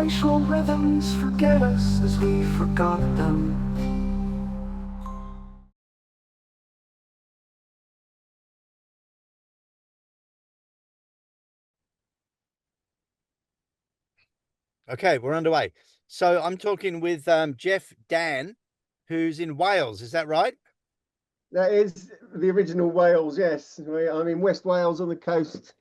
glacial rhythms forget us as we forgot them. Okay, we're underway. So I'm talking with Geoff Dann, who's in Wales. Is that right? That is the original Wales, yes. I'm in West Wales on the coast,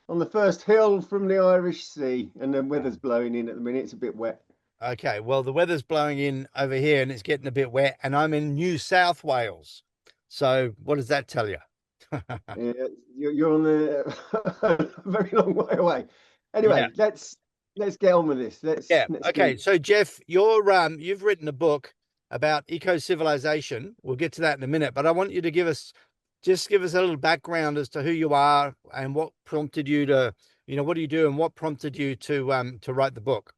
on the first hill from the Irish Sea, and the weather's blowing in at the minute. It's a bit wet. Okay, well, the weather's blowing in over here and it's getting a bit wet, and I'm in New South Wales. what does that tell you? Yeah, you're on the a very long way away. Yeah. Anyway, let's get on with this. Yeah. Let's Okay. do. So Geoff, you've written a book about eco-civilization. We'll get to that in a minute, but I want you to give us a little background as to who you are and what prompted you to, what do you do and what prompted you to write the book.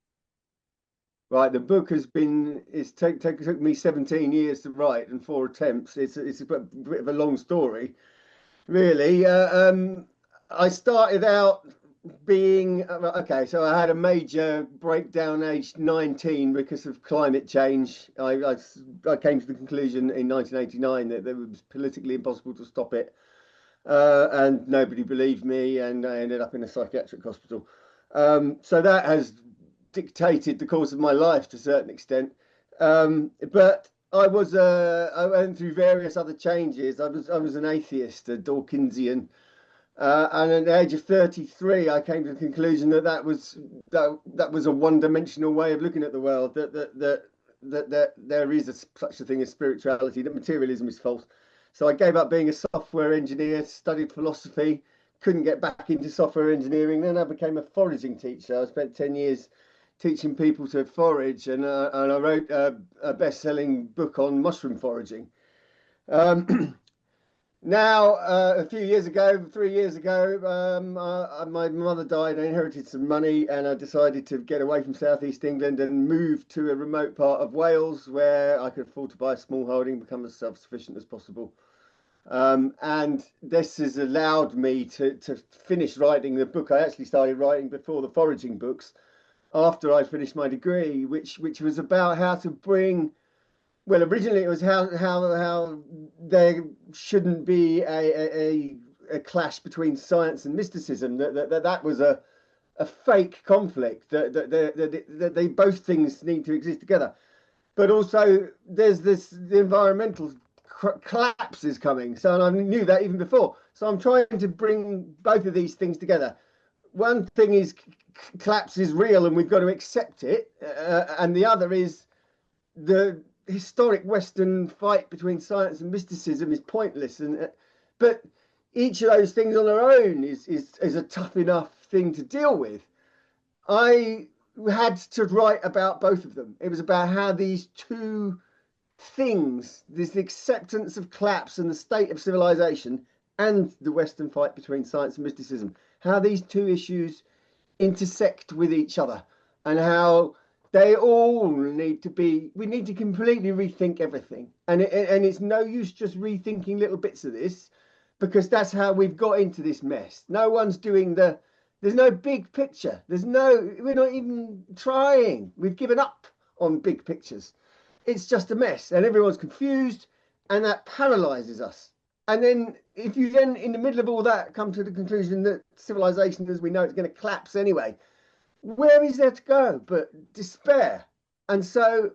Right, the book has been took me 17 years to write and 4 attempts. It's a bit of a long story, really. I started out being okay. So I had a major breakdown aged 19 because of climate change. I came to the conclusion in 1989 that it was politically impossible to stop it, and nobody believed me, and I ended up in a psychiatric hospital. So that has dictated the course of my life to a certain extent. But I went through various other changes. I was an atheist, a Dawkinsian, and at the age of 33, I came to the conclusion that was a one-dimensional way of looking at the world. That there is such a thing as spirituality. That materialism is false. So I gave up being a software engineer, studied philosophy, couldn't get back into software engineering. Then I became a foraging teacher. I spent 10 years teaching people to forage, and I wrote a best-selling book on mushroom foraging. Now, a few years ago, 3 years ago, my mother died. I inherited some money, and I decided to get away from southeast England and move to a remote part of Wales where I could afford to buy a small holding, become as self-sufficient as possible. And this has allowed me to finish writing the book I actually started writing before the foraging books, after I finished my degree, which was about how to bring. Well, originally it was how there shouldn't be a clash between science and mysticism. That was a fake conflict. That they both things need to exist together. But also there's the environmental collapse is coming. So I knew that even before. So I'm trying to bring both of these things together. One thing is collapse is real and we've got to accept it, and the other is the historic Western fight between science and mysticism is pointless. But each of those things on their own is a tough enough thing to deal with. I had to write about both of them. It was about how these two things, this acceptance of collapse and the state of civilization, and the Western fight between science and mysticism, how these two issues intersect with each other, and how they all need to be. We need to completely rethink everything, and it's no use just rethinking little bits of this, because that's how we've got into this mess. No one's doing there's no big picture. We're not even trying. We've given up on big pictures. It's just a mess, and everyone's confused, and that paralyzes us. And then if you then, in the middle of all that, come to the conclusion that civilization as we know it's going to collapse anyway, where is there to go but despair? And so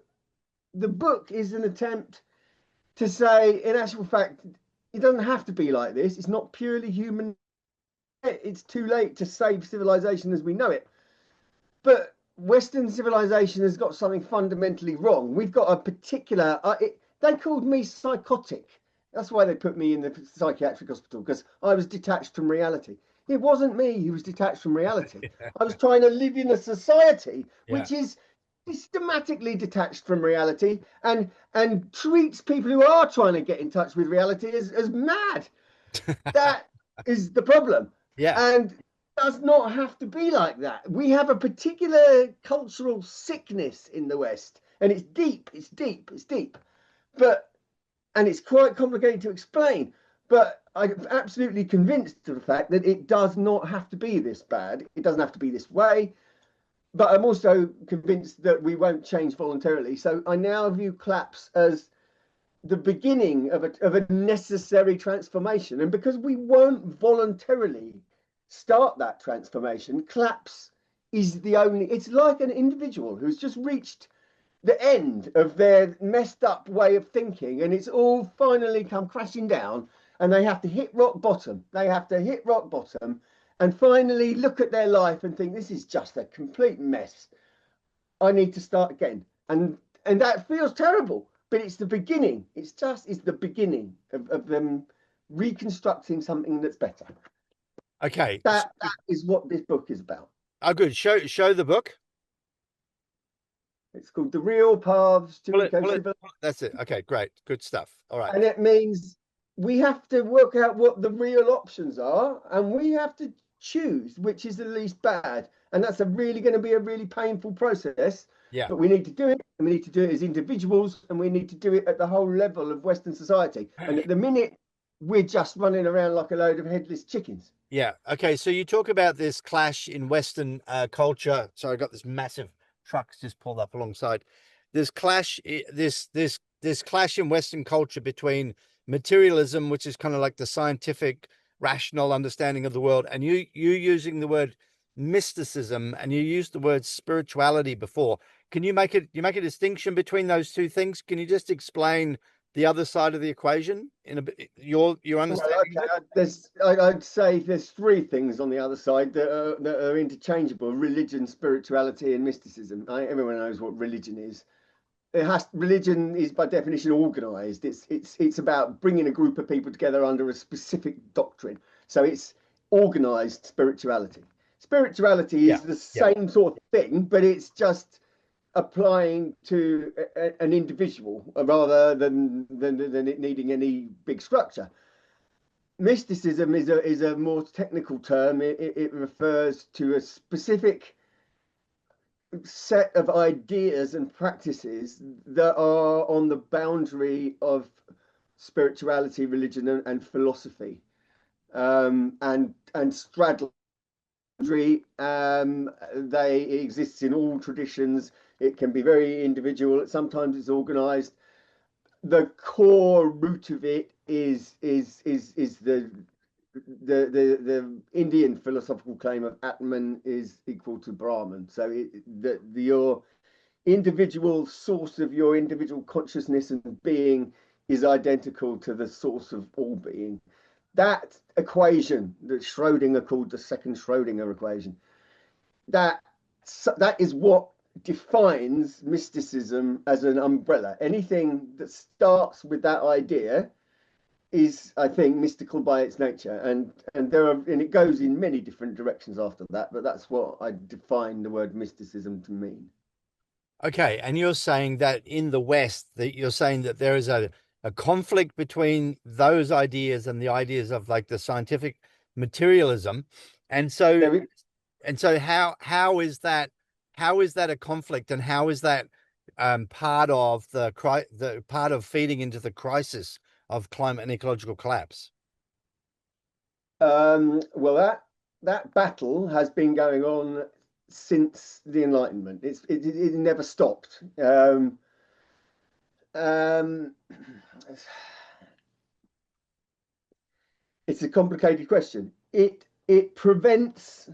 the book is an attempt to say, in actual fact, it doesn't have to be like this. It's not purely human. It's too late to save civilization as we know it. But Western civilization has got something fundamentally wrong. We've got a particular, they called me psychotic. That's why they put me in the psychiatric hospital, because I was detached from reality. It wasn't me who was detached from reality. I was trying to live in a society which is systematically detached from reality, and treats people who are trying to get in touch with reality as mad. That is the problem. Yeah. And does not have to be like that. We have a particular cultural sickness in the West, and it's deep. And it's quite complicated to explain, but I'm absolutely convinced of the fact that it does not have to be this bad. It doesn't have to be this way. but I'm also convinced that we won't change voluntarily. So I now view collapse as the beginning of a necessary transformation. And because we won't voluntarily start that transformation, collapse is the only, it's like an individual who's just reached the end of their messed up way of thinking, and it's all finally come crashing down, and they have to hit rock bottom. They have to hit rock bottom and finally look at their life and think, this is just a complete mess. I need to start again. And that feels terrible, but it's the beginning. It's the beginning of them reconstructing something that's better. Okay. That is what this book is about. Oh, good. Show the book. It's called The Real Paths to Ecocivilisation. That's it. Okay, great. Good stuff. All right. And it means we have to work out what the real options are, and we have to choose which is the least bad. And that's going to be a really painful process. Yeah. But we need to do it, and we need to do it as individuals, and we need to do it at the whole level of Western society. And at the minute, we're just running around like a load of headless chickens. Yeah. Okay. So you talk about this clash in Western culture. So I got this massive trucks just pulled up alongside. This clash, this clash in Western culture between materialism, which is kind of like the scientific, rational understanding of the world, and you using the word mysticism, and you used the word spirituality before. Can you make a distinction between those two things? Can you just explain the other side of the equation in a bit, your understanding? Well, okay. I'd say there's three things on the other side that are interchangeable: religion, spirituality, and mysticism. Everyone knows what religion is. Religion is by definition organized. It's about bringing a group of people together under a specific doctrine. So it's organized spirituality. Spirituality is the same sort of thing, but it's just applying to an individual rather than it needing any big structure. Mysticism is a more technical term. It refers to a specific set of ideas and practices that are on the boundary of spirituality, religion, and philosophy, and straddle. They exist in all traditions. It can be very individual. Sometimes it's organized. The core root of it is the Indian philosophical claim of Atman is equal to Brahman. So your individual source of your individual consciousness and being is identical to the source of all being. That equation that Schrodinger called the second Schrodinger equation, that is what defines mysticism as an umbrella. Anything that starts with that idea is, I think, mystical by its nature, and it goes in many different directions after that, but that's what I define the word mysticism to mean. Okay, and you're saying that in the West, you're saying that there is a conflict between those ideas and the ideas of like the scientific materialism, and so how is that a conflict, and how is that part of the part of feeding into the crisis of climate and ecological collapse? Well, that battle has been going on since the Enlightenment. It never stopped. It's a complicated question. It prevents.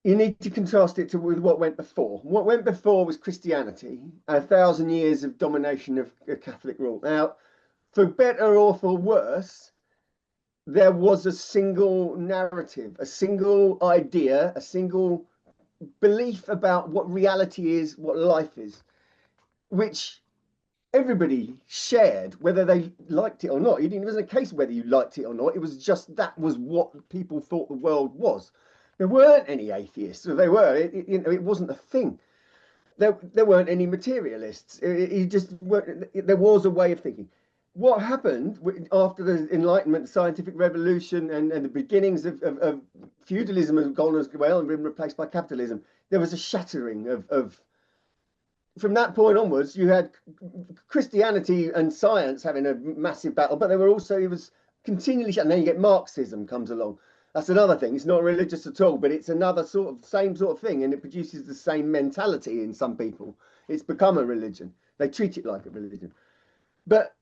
You need to contrast it with what went before. What went before was Christianity, 1,000 years of domination of Catholic rule. Now, for better or for worse, there was a single narrative, a single idea, a single belief about what reality is, what life is, which everybody shared, whether they liked it or not. It wasn't a case of whether you liked it or not. It was just that was what people thought the world was. There weren't any atheists, or they were. It wasn't a thing. There weren't any materialists. There was a way of thinking. What happened after the Enlightenment, scientific revolution, and the beginnings of feudalism has gone as well and been replaced by capitalism? There was a shattering of from that point onwards, you had Christianity and science having a massive battle, but it was continually, and then you get Marxism comes along. That's another thing. It's not religious at all, but it's another same sort of thing, and it produces the same mentality in some people. It's become a religion. They treat it like a religion. But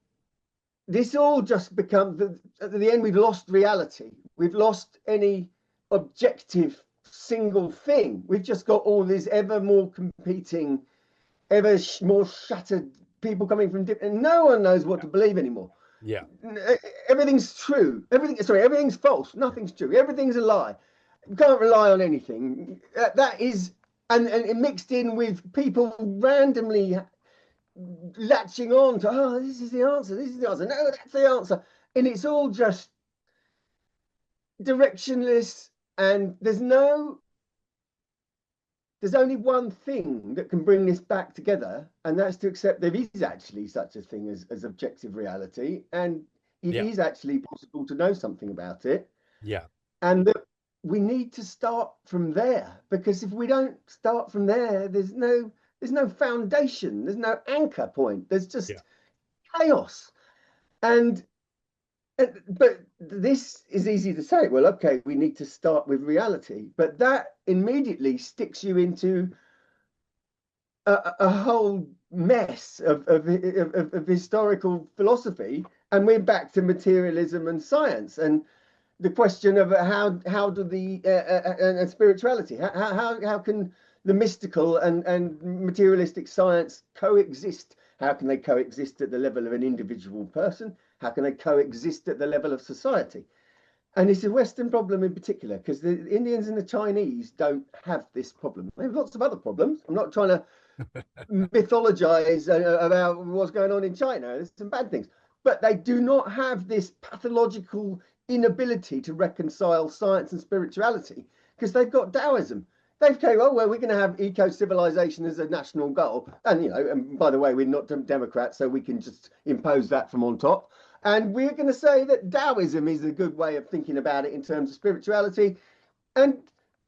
this all just becomes, at the end, we've lost reality. We've lost any objective single thing. We've just got all these ever more competing, ever more shattered people coming from different, and no one knows what to believe anymore. Yeah. Everything's true. Everything's false. Nothing's true. Everything's a lie. You can't rely on anything. That is, and it mixed in with people randomly latching on to, oh, this is the answer. This is the answer. No, that's the answer. And it's all just directionless. And there's only one thing that can bring this back together, and that's to accept there is actually such a thing as objective reality, and it is actually possible to know something about it. Yeah. And that we need to start from there, because if we don't start from there, there's no foundation, there's no anchor point, there's just chaos. But this is easy to say. Well, okay, we need to start with reality, but that immediately sticks you into a whole mess of historical philosophy, and we're back to materialism and science, and the question of how do the and spirituality, how can the mystical and materialistic science coexist? How can they coexist at the level of an individual person? How can they coexist at the level of society? And it's a Western problem in particular, because the Indians and the Chinese don't have this problem. They have lots of other problems. I'm not trying to mythologize about what's going on in China. There's some bad things. But they do not have this pathological inability to reconcile science and spirituality, because they've got Taoism. They've came, oh, well, we're going to have eco-civilization as a national goal. And, and by the way, we're not Democrats, so we can just impose that from on top. And we're going to say that Taoism is a good way of thinking about it in terms of spirituality. And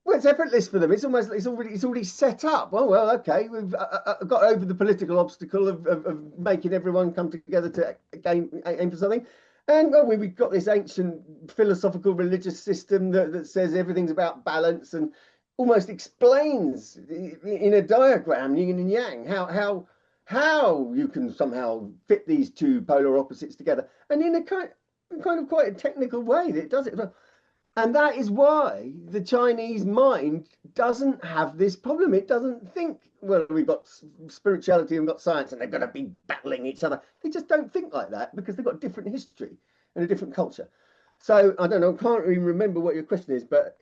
well, it's effortless for them. It's already set up. Oh, well, okay, we've got over the political obstacle of making everyone come together to aim for something. And well, we've got this ancient philosophical religious system that says everything's about balance, and almost explains in a diagram, yin and yang, how you can somehow fit these two polar opposites together, and in a kind of quite a technical way that it does it. And that is why the Chinese mind doesn't have this problem. It doesn't think, well, we've got spirituality and we've got science and they've got to be battling each other. They just don't think like that, because they've got a different history and a different culture. So I don't know, I can't even remember what your question is, but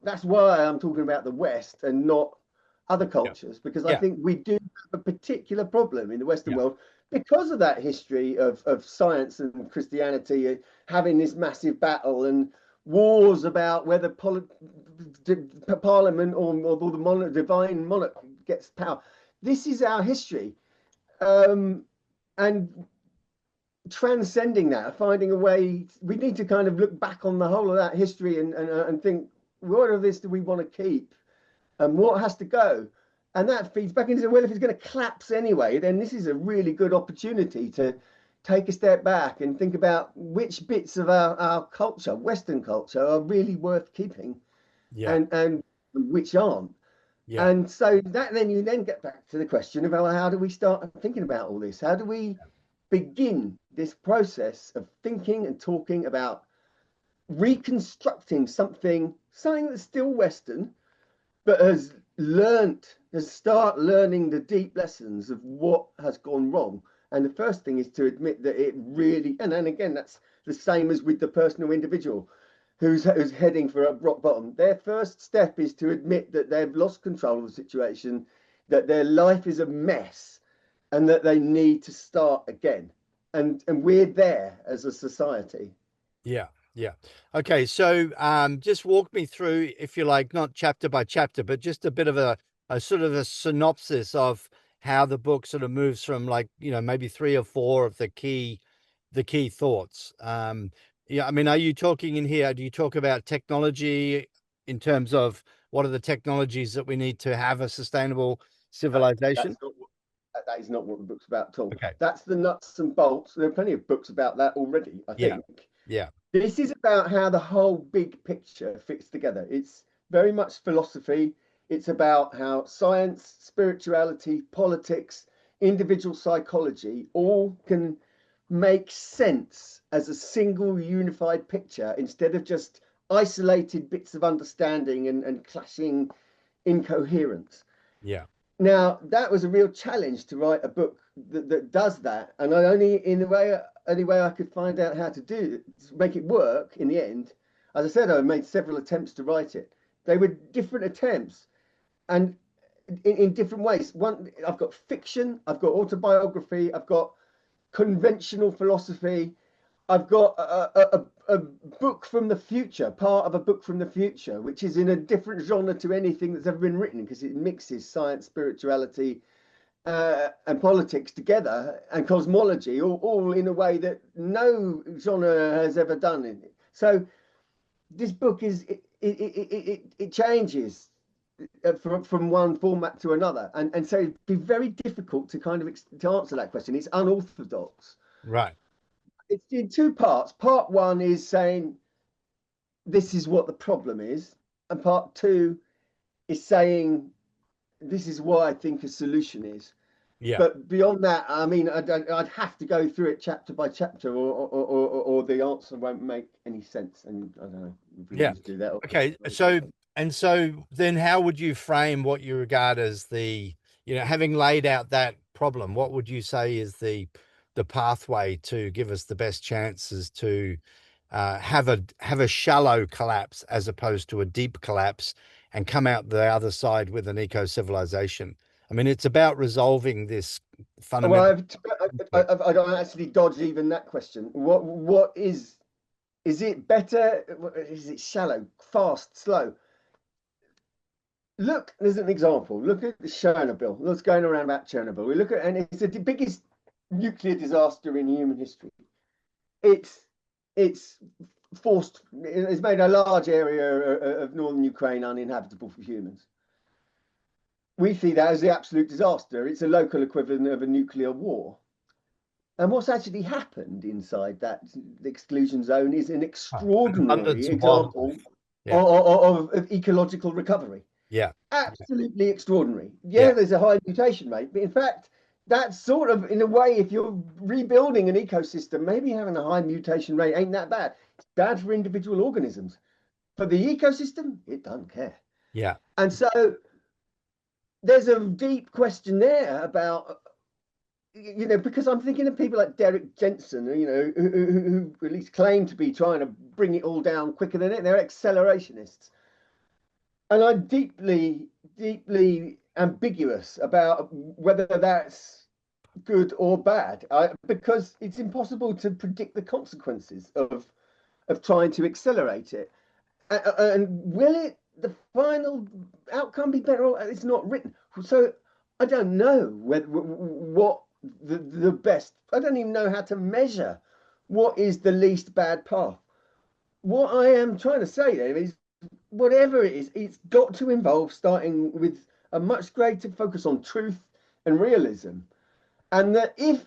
that's why I'm talking about the West and not other cultures, because I think we do have a particular problem in the Western world because of that history of science and Christianity having this massive battle and wars about whether parliament or the divine monarch gets power. This is our history. And transcending that, finding a way, we need to kind of look back on the whole of that history and think, what of this do we want to keep and what has to go? And that feeds back into, well, if it's going to collapse anyway, then this is a really good opportunity to take a step back and think about which bits of our culture, Western culture, are really worth keeping and which aren't. And so that then you then get back to the question of, well, how do we start thinking about all this? How do we begin this process of thinking and talking about reconstructing something that's still Western, but has start learning the deep lessons of what has gone wrong. And the first thing is to admit that it really, and then again, that's the same as with the personal individual who's heading for a rock bottom. Their first step is to admit that they've lost control of the situation, that their life is a mess, and that they need to start again. And we're there as a society. Yeah. Okay, so just walk me through, if you like, not chapter by chapter, but just a bit of a sort of a synopsis of how the book sort of moves from, like, maybe 3 or 4 of the key thoughts. I mean, are you talking in here, do you talk about technology in terms of what are the technologies that we need to have a sustainable civilization? That is not what the book's about at all. Okay. That's the nuts and bolts. There are plenty of books about that already, I think. Yeah. This is about how the whole big picture fits together. It's very much philosophy. It's about how science, spirituality, politics, individual psychology all can make sense as a single unified picture instead of just isolated bits of understanding and clashing incoherence. Yeah. Now, that was a real challenge to write a book that does that. And I only, in the way, only way I could find out how to do it, to make it work in the end, as I said, I made several attempts to write it. They were different attempts and in different ways. One, I've got fiction, I've got autobiography, I've got conventional philosophy, I've got a book from the future, part of a book from the future, which is in a different genre to anything that's ever been written because it mixes science, spirituality, and politics together and cosmology, all in a way that no genre has ever done. In it. So this book is it changes from one format to another, and so it'd be very difficult to kind of to answer that question. It's unorthodox. Right. It's in two parts. Part one is saying this is what the problem is, and part two is saying this is why I think a solution is. Yeah. But beyond that, I mean, I'd have to go through it chapter by chapter, or the answer won't make any sense. And I don't know if we Yeah. need to do that. Okay. So then how would you frame what you regard as the, having laid out that problem, what would you say is the pathway to give us the best chances to have a shallow collapse as opposed to a deep collapse and come out the other side with an eco-civilization? I mean, it's about resolving this fundamental. Well, I don't actually dodge even that question. What is it better? Is it shallow, fast, slow? Look, there's an example. Look at Chernobyl. What's going around about Chernobyl? We look at, and it's the biggest nuclear disaster in human history. It's forced. It's made a large area of northern Ukraine uninhabitable for humans. We see that as the absolute disaster. It's a local equivalent of a nuclear war. And what's actually happened inside that exclusion zone is an extraordinary example of ecological recovery. Yeah. Absolutely extraordinary. Yeah, there's a high mutation rate, but in fact, that's sort of, in a way, if you're rebuilding an ecosystem, maybe having a high mutation rate ain't that bad. It's bad for individual organisms. For the ecosystem, it doesn't care. Yeah. And so there's a deep question there about, because I'm thinking of people like Derek Jensen, who at least claim to be trying to bring it all down quicker than it. They're accelerationists. And I'm deeply, deeply ambiguous about whether that's good or bad, because it's impossible to predict the consequences of trying to accelerate it. And will the final outcome be better? Or it's not written. So I don't know what the best. I don't even know how to measure what is the least bad path. What I am trying to say there is, whatever it is, it's got to involve starting with a much greater focus on truth and realism. And that if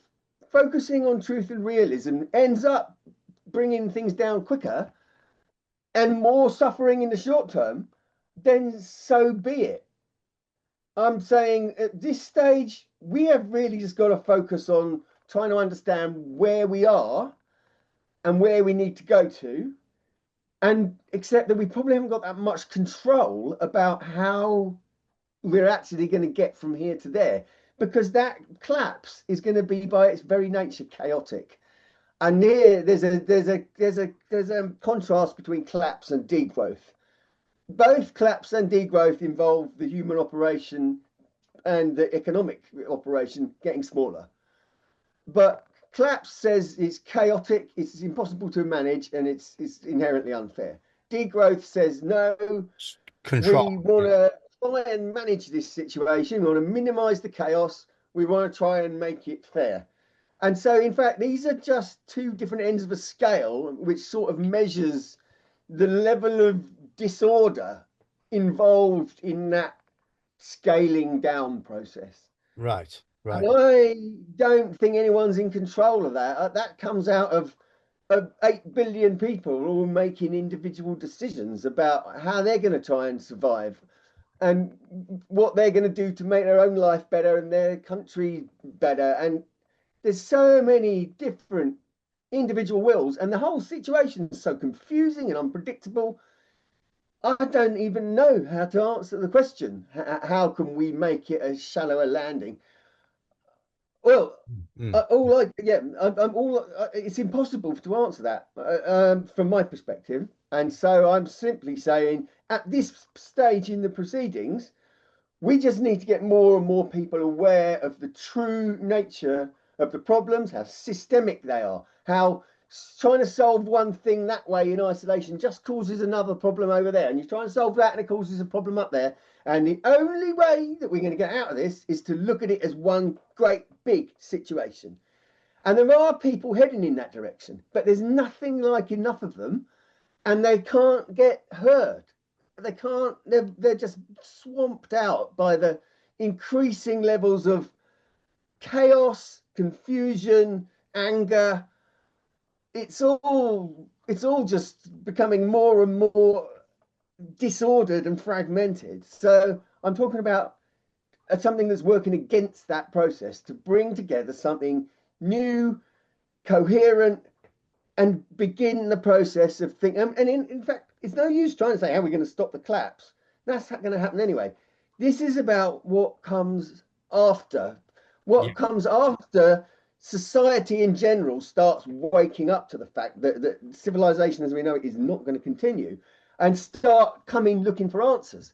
focusing on truth and realism ends up bringing things down quicker and more suffering in the short term, then so be it. I'm saying at this stage, we have really just got to focus on trying to understand where we are and where we need to go to, and accept that we probably haven't got that much control about how we're actually going to get from here to there, because that collapse is going to be by its very nature chaotic. And there's a contrast between collapse and degrowth. Both collapse and degrowth involve the human operation and the economic operation getting smaller. But collapse says it's chaotic, it's impossible to manage, and it's inherently unfair. Degrowth says no, control. We want to try and manage this situation. We want to minimize the chaos. We want to try and make it fair. And so, in fact, these are just two different ends of a scale, which sort of measures the level of disorder involved in that scaling down process. Right. And I don't think anyone's in control of that. That comes out of 8 billion people are all making individual decisions about how they're going to try and survive and what they're going to do to make their own life better and their country better. And there's so many different individual wills, and the whole situation is so confusing and unpredictable. I don't even know how to answer the question. How can we make it a shallower landing? Well, Mm. all I yeah, I'm all. It's impossible to answer that from my perspective, and so I'm simply saying at this stage in the proceedings, we just need to get more and more people aware of the true nature of the problems, how systemic they are, how trying to solve one thing that way in isolation just causes another problem over there. And you try and solve that and it causes a problem up there. And the only way that we're going to get out of this is to look at it as one great big situation. And there are people heading in that direction, but there's nothing like enough of them and they can't get heard. They can't, they're just swamped out by the increasing levels of chaos, confusion, anger. It's all just becoming more and more disordered and fragmented. So I'm talking about something that's working against that process to bring together something new, coherent, and begin the process of thinking. And in fact, it's no use trying to say how we're going to stop the collapse. That's going to happen anyway. This is about what comes after. Yeah. What comes after society in general starts waking up to the fact that civilization as we know it is not going to continue and start coming looking for answers.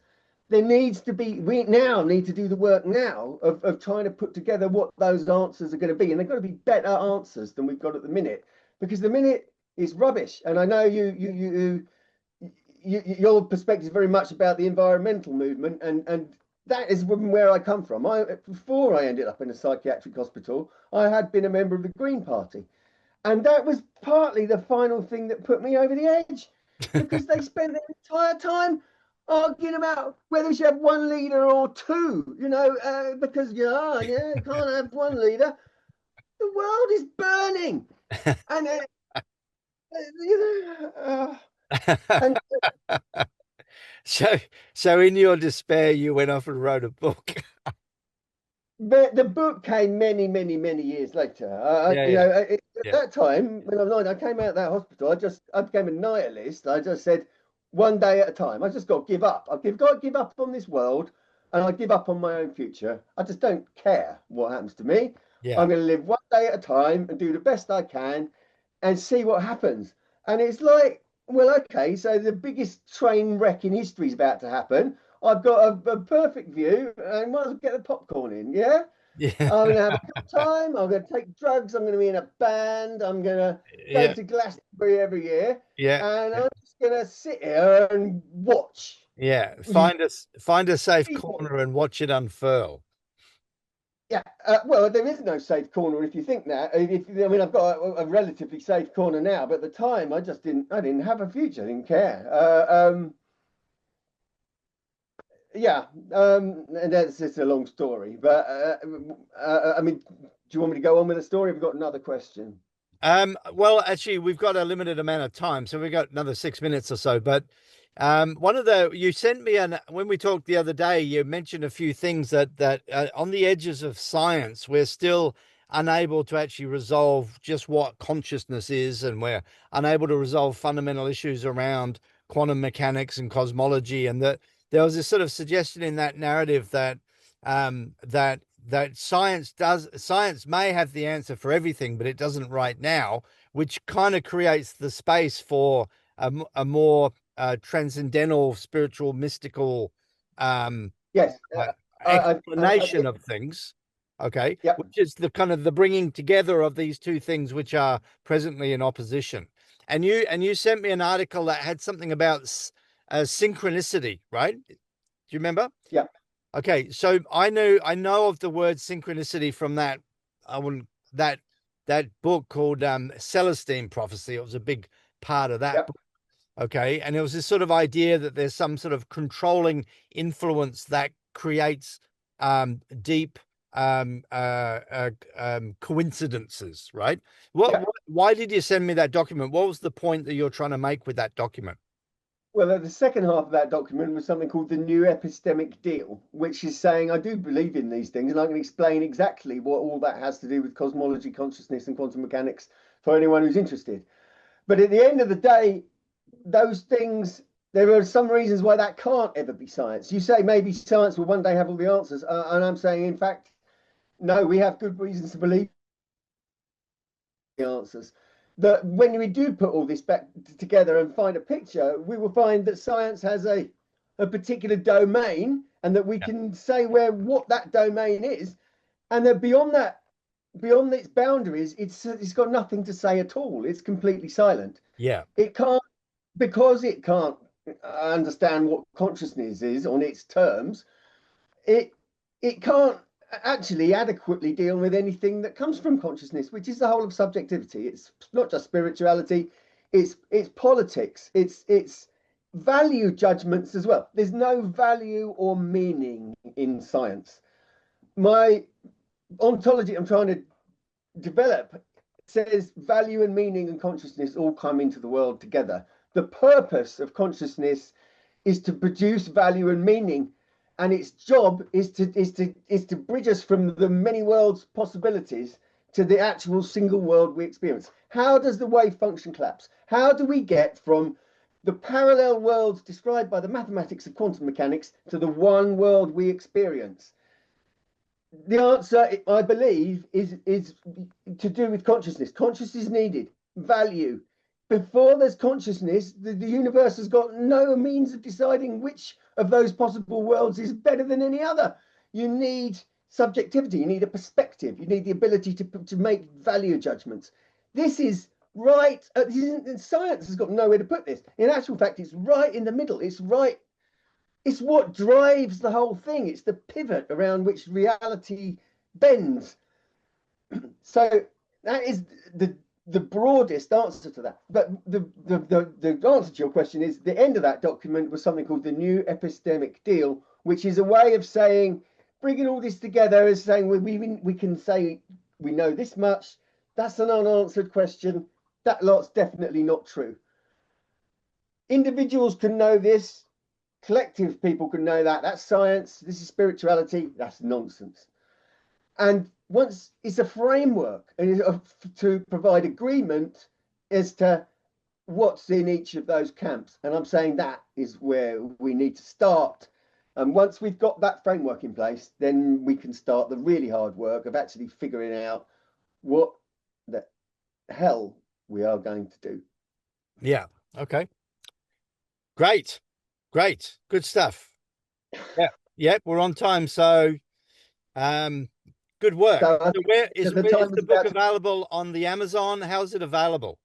There needs to be, we now need to do the work now of trying to put together what those answers are going to be. And they've got to be better answers than we've got at the minute, because the minute is rubbish. And I know your perspective is very much about the environmental movement, and that is where I come from. Before I ended up in a psychiatric hospital, I had been a member of the Green Party, and that was partly the final thing that put me over the edge, because they spent their entire time arguing about whether we should have one leader or two. Because you can't have one leader. The world is burning, and and So, so in your despair, you went off and wrote a book. the book came many, many, many years later. Yeah, yeah, At yeah, that time, when I was 9, I came out of that hospital. I became a nihilist. I just said, one day at a time. I just got to give up. Got to give up on this world, and I give up on my own future. I just don't care what happens to me. yeah, I'm going to live one day at a time and do the best I can, and see what happens. And it's like, well, okay, so the biggest train wreck in history is about to happen. I've got a perfect view and might as well get the popcorn in. Yeah. yeah, I'm going to have a good time. I'm going to take drugs. I'm going to be in a band. I'm going to go yeah, to Glastonbury every year. yeah, And I'm just going to sit here and watch. yeah. You Find a safe people. corner and watch it unfurl. Yeah. Well, there is no safe corner if you think that. I mean, I've got a relatively safe corner now, but at the time, I just didn't. I didn't have a future. I didn't care. Yeah, and that's just a long story. But I mean, do you want me to go on with the story? Have we got another question? Well, actually, we've got a limited amount of time, so we've got another 6 minutes or so. But one of the you sent me when we talked the other day, you mentioned a few things that on the edges of science, we're still unable to actually resolve just what consciousness is, and we're unable to resolve fundamental issues around quantum mechanics and cosmology, and that there was this sort of suggestion in that narrative that science may have the answer for everything, but it doesn't right now, which kind of creates the space for a more transcendental, spiritual, mystical Yes, uh, yeah, explanation of things. Okay, which is the kind of the bringing together of these two things which are presently in opposition. And you sent me an article that had something about synchronicity, right? Do you remember? yeah, Okay, so I know of the word synchronicity from that I wouldn't that book called Celestine Prophecy. It was a big part of that yeah, book. Okay, and it was this sort of idea that there's some sort of controlling influence that creates deep coincidences, right? Yeah. Why did you send me that document? What was the point that you're trying to make with that document? Well, the second half of that document was something called the New Epistemic Deal, which is saying I do believe in these things, and I can explain exactly what all that has to do with cosmology, consciousness, and quantum mechanics for anyone who's interested. But at the end of the day, those things, there are some reasons why that can't ever be science. You say maybe science will one day have all the answers, and I'm saying, in fact, no, we have good reasons to believe the answers. That when we do put all this back together and find a picture, we will find that science has a particular domain, and that we can say what that domain is, and that beyond its boundaries, it's got nothing to say at all. It's completely silent. Yeah. It can't, because it can't understand what consciousness is on its terms. It can't actually adequately deal with anything that comes from consciousness, which is the whole of subjectivity. It's not just spirituality, it's politics, it's value judgments as well. There's no value or meaning in science. My ontology I'm trying to develop says value and meaning and consciousness all come into the world together. The purpose of consciousness is to produce value and meaning, and its job is to bridge us from the many worlds possibilities to the actual single world we experience. How does the wave function collapse? How do we get from the parallel worlds described by the mathematics of quantum mechanics to the one world we experience? The answer, I believe, is to do with consciousness. Consciousness is needed. Value. Before there's consciousness, the universe has got no means of deciding which of those possible worlds is better than any other. You need subjectivity. You need a perspective. You need the ability to make value judgments. This is right. Science has got nowhere to put this. In actual fact, it's right in the middle. It's right. It's what drives the whole thing. It's the pivot around which reality bends. So that is the broadest answer to that. But the answer to your question is the end of that document was something called the New Epistemic Deal, which is a way of saying, bringing all this together is saying we can say we know this much. That's an unanswered question. That lot's definitely not true. Individuals can know this. Collective people can know that. That's science. This is spirituality. That's nonsense. And once it's a framework to provide agreement as to what's in each of those camps. And I'm saying that is where we need to start. And once we've got that framework in place, then we can start the really hard work of actually figuring out what the hell we are going to do. Yeah. Okay. Great. Good stuff. Yeah. We're on time. So, good work. So where is the book available on the Amazon? How's it available?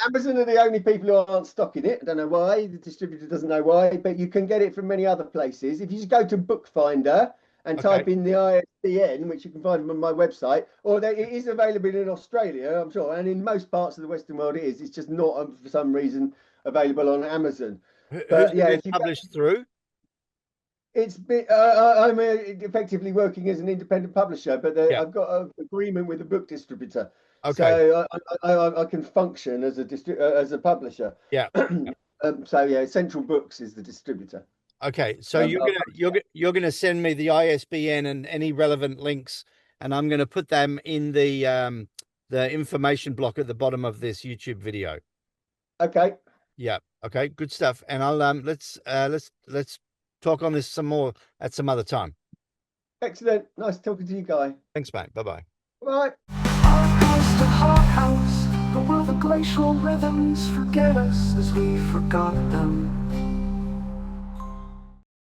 Amazon are the only people who aren't stocking it. I don't know why. The distributor doesn't know why, but you can get it from many other places. If you just go to Bookfinder and type in the ISBN, which you can find on my website, or it is available in Australia, I'm sure, and in most parts of the Western world it is. It's just not, for some reason, available on Amazon. Who's it published through? It's I'm effectively working as an independent publisher, but I've got an agreement with a book distributor, so I can function as a publisher. Yeah. So Central Books is the distributor. Okay, so you're gonna send me the ISBN and any relevant links, and I'm gonna put them in the information block at the bottom of this YouTube video. Okay. Yeah. Okay. Good stuff. And I'll let's talk on this some more at some other time. Excellent. Nice talking to you, Guy. Thanks, mate. Bye-bye. Bye. Our coast to hot house, but will the glacial rhythms forget us as we forgot them?